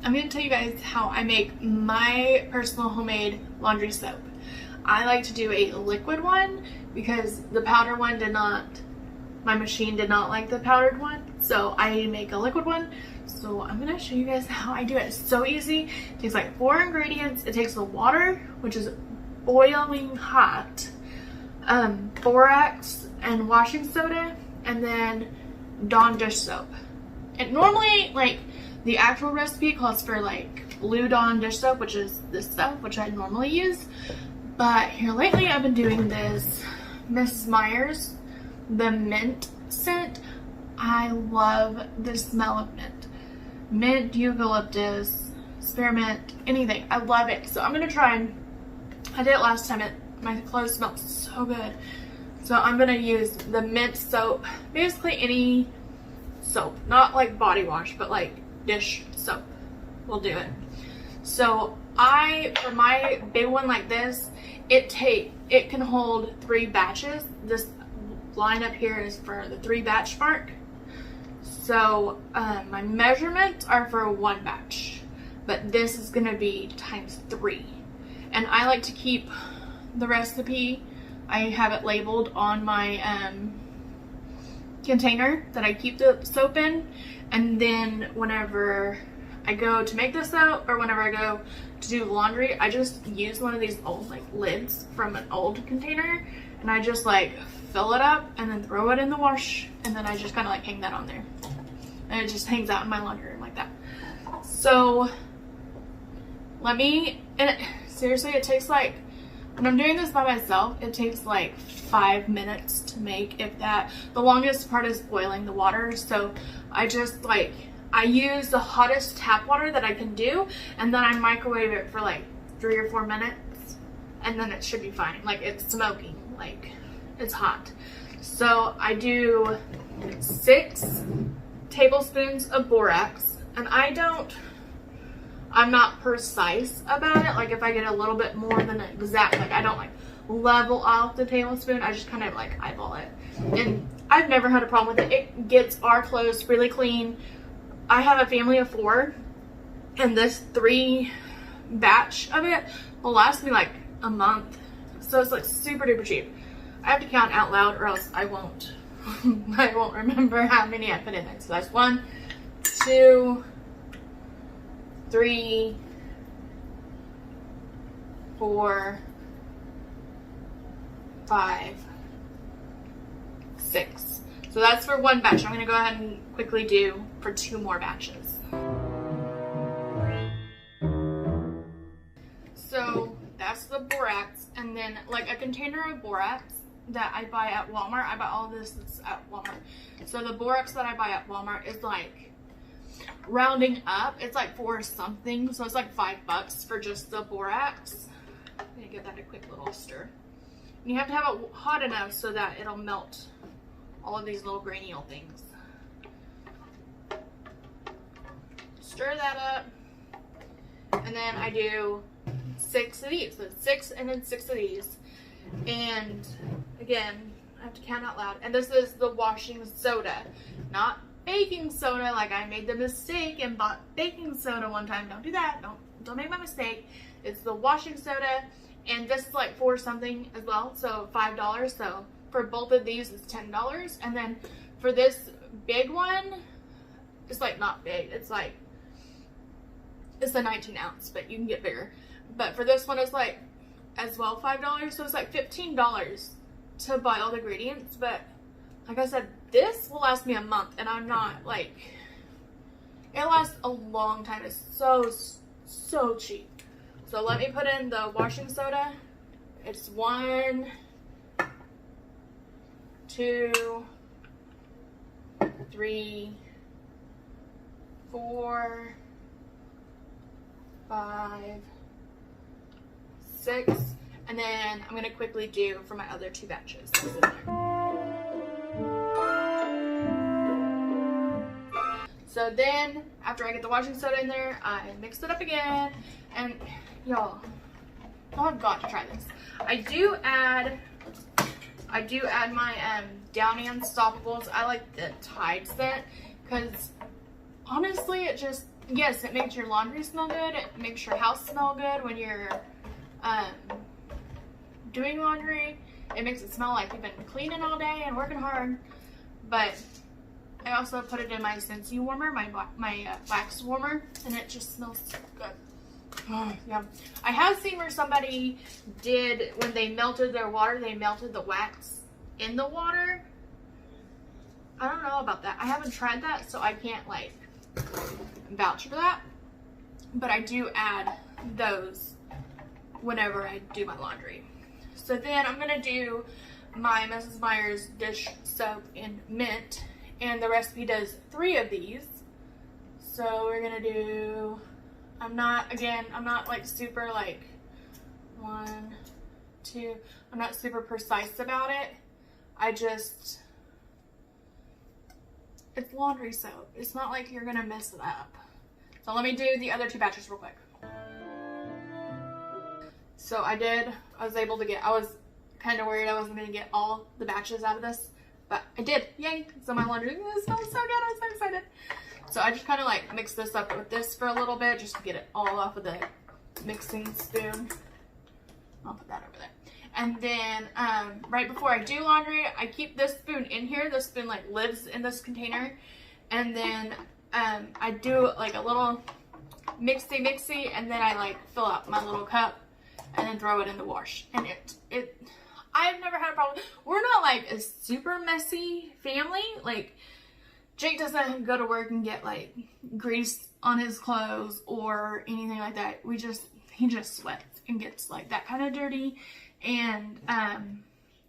I'm going to tell you guys how I make my personal homemade laundry soap. I like to do a liquid one because the powder one my machine did not like the powdered one. So I make a liquid one. So I'm going to show you guys how I do it. It's so easy. It takes like 4 ingredients. It takes the water, which is boiling hot, borax and washing soda, and then Dawn dish soap. And normally, like, the actual recipe calls for like Blue Dawn dish soap, which is this stuff, which I normally use. But here lately I've been doing this Miss Myers, the mint scent. I love the smell of mint. Mint, eucalyptus, spearmint, anything. I love it. So I'm gonna try. I did it last time. My clothes smelled so good. So I'm gonna use the mint soap. Basically any soap, not like body wash, but like dish soap will do it. So for my big one like this, it can hold 3 batches. This line up here is for the 3 batch mark. So my measurements are for 1 batch, but this is gonna be times 3. And I like to keep the recipe, I have it labeled on my container that I keep the soap in, and then whenever I go to make the soap or whenever I go to do laundry, I just use one of these old like lids from an old container, and I just like fill it up and then throw it in the wash, and then I just kind of like hang that on there, and it just hangs out in my laundry room like that. So seriously, it takes like, when I'm doing this by myself, it takes like 5 minutes to make, if that. The longest part is boiling the water. So I use the hottest tap water that I can do, and then I microwave it for like 3 or 4 minutes, and then it should be fine. Like, it's smoking, like it's hot. So I do 6 tablespoons of borax, and I'm not precise about it. Like, if I get a little bit more than exact, like I don't like level off the tablespoon. I just kind of like eyeball it. And I've never had a problem with it. It gets our clothes really clean. I have a family of 4, and this 3 batch of it will last me like a month. So it's like super duper cheap. I have to count out loud or else I won't I won't remember how many I put in there. So that's 1, 2, 3, 4, 5, 6. So that's for 1 batch. I'm going to go ahead and quickly do for 2 more batches. So that's the borax, and then like a container of borax that I buy at Walmart. I buy all this at Walmart. So the borax that I buy at Walmart is like, rounding up, it's like 4 something, so it's like $5 for just the borax. I'm gonna give that a quick little stir. And you have to have it hot enough so that it'll melt all of these little granule things. Stir that up, and then I do 6 of these. So 6 and then 6 of these. And again, I have to count out loud. And this is the washing soda, not baking soda. Like, I made the mistake and bought baking soda one time. Don't do that. Don't make my mistake. It's the washing soda, and this is like 4 something as well, so $5. So for both of these it's $10, and then for this big one, it's like not big. It's like, it's a 19 ounce, but you can get bigger. But for this one, it's like as well $5, so it's like $15 to buy all the ingredients. But like I said, this will last me a month, and I'm not like, it lasts a long time. It's so cheap. So let me put in the washing soda. It's 1, 2, 3, 4, 5, 6, and then I'm gonna quickly do for my other 2 batches. So then, after I get the washing soda in there, I mix it up again, and y'all have got to try this. I do add my Downy Unstoppables. I like the Tide scent, because honestly, it just yes, it makes your laundry smell good. It makes your house smell good when you're doing laundry. It makes it smell like you've been cleaning all day and working hard. But I also put it in my Scentsy warmer, my wax warmer, and it just smells good. Oh, yeah. I have seen where somebody did, when they melted their water, they melted the wax in the water. I don't know about that. I haven't tried that, so I can't like vouch for that. But I do add those whenever I do my laundry. So then I'm gonna do my Mrs. Meyer's dish soap in mint, and the recipe does 3 of these. So we're gonna do, I'm not like super like 1, 2, I'm not super precise about it. It's laundry soap. It's not like you're gonna mess it up. So let me do the other 2 batches real quick. So I was able to get, I was kind of worried I wasn't gonna get all the batches out of this, but I did, yay. So my laundry smells so good, I'm so excited. So I just kind of like mix this up with this for a little bit, just to get it all off of the mixing spoon. I'll put that over there. And then right before I do laundry, I keep this spoon in here. This spoon like lives in this container. And then I do like a little mixy, and then I like fill up my little cup and then throw it in the wash. And I've never had a problem. We're not like a super messy family. Like Jake doesn't go to work and get like grease on his clothes or anything like that. He just sweats and gets like that kind of dirty. And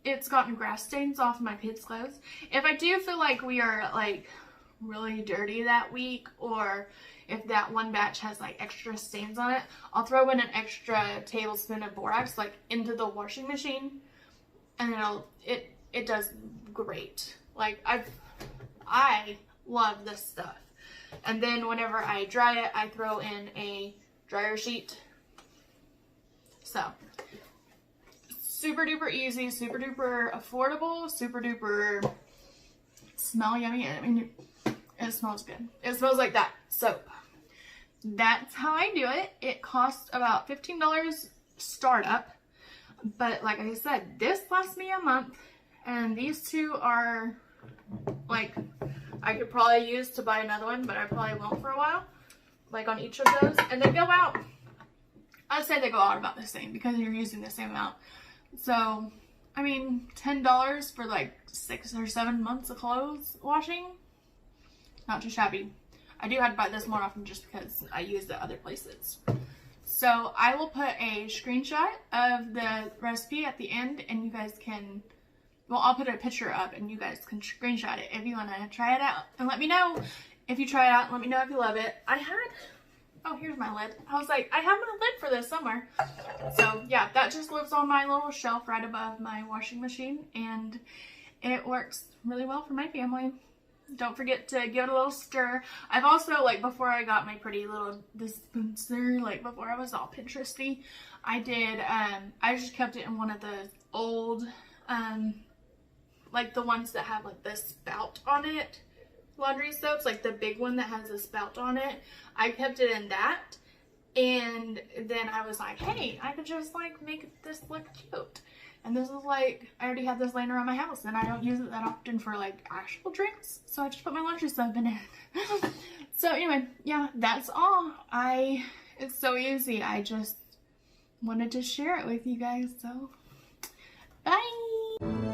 it's gotten grass stains off my kids' clothes. If I do feel like we are like really dirty that week, or if that one batch has like extra stains on it, I'll throw in an extra tablespoon of borax like into the washing machine, and it does great. Like I love this stuff. And then whenever I dry it, I throw in a dryer sheet. So super duper easy, super duper affordable, super duper smell yummy. I mean, it smells good. It smells like that soap. That's how I do it. It costs about $15 startup, but like I said, this lasts me a month, and these 2 are like, I could probably use to buy another one, but I probably won't for a while, like on each of those. And they go out, I'd say they go out about the same because you're using the same amount. So, I mean, $10 for like 6 or 7 months of clothes washing, not too shabby. I do have to buy this more often just because I use it other places. So I will put a screenshot of the recipe at the end, and you guys can, well, I'll put a picture up and you guys can screenshot it if you want to try it out. And let me know if you try it out, and let me know if you love it. Oh, here's my lid. I was like, I have my lid for this somewhere. So yeah, that just lives on my little shelf right above my washing machine, and it works really well for my family. Don't forget to give it a little stir. I've also, like, before I got my pretty little dispenser, like before I was all Pinteresty, I just kept it in one of the old, like the ones that have like the spout on it, laundry soaps, like the big one that has a spout on it. I kept it in that, and then I was like, hey, I could just like make this look cute. And this is like, I already have this laying around my house, and I don't use it that often for like actual drinks, so I just put my laundry soap in it. So anyway, yeah, that's all. It's so easy. I just wanted to share it with you guys, so bye.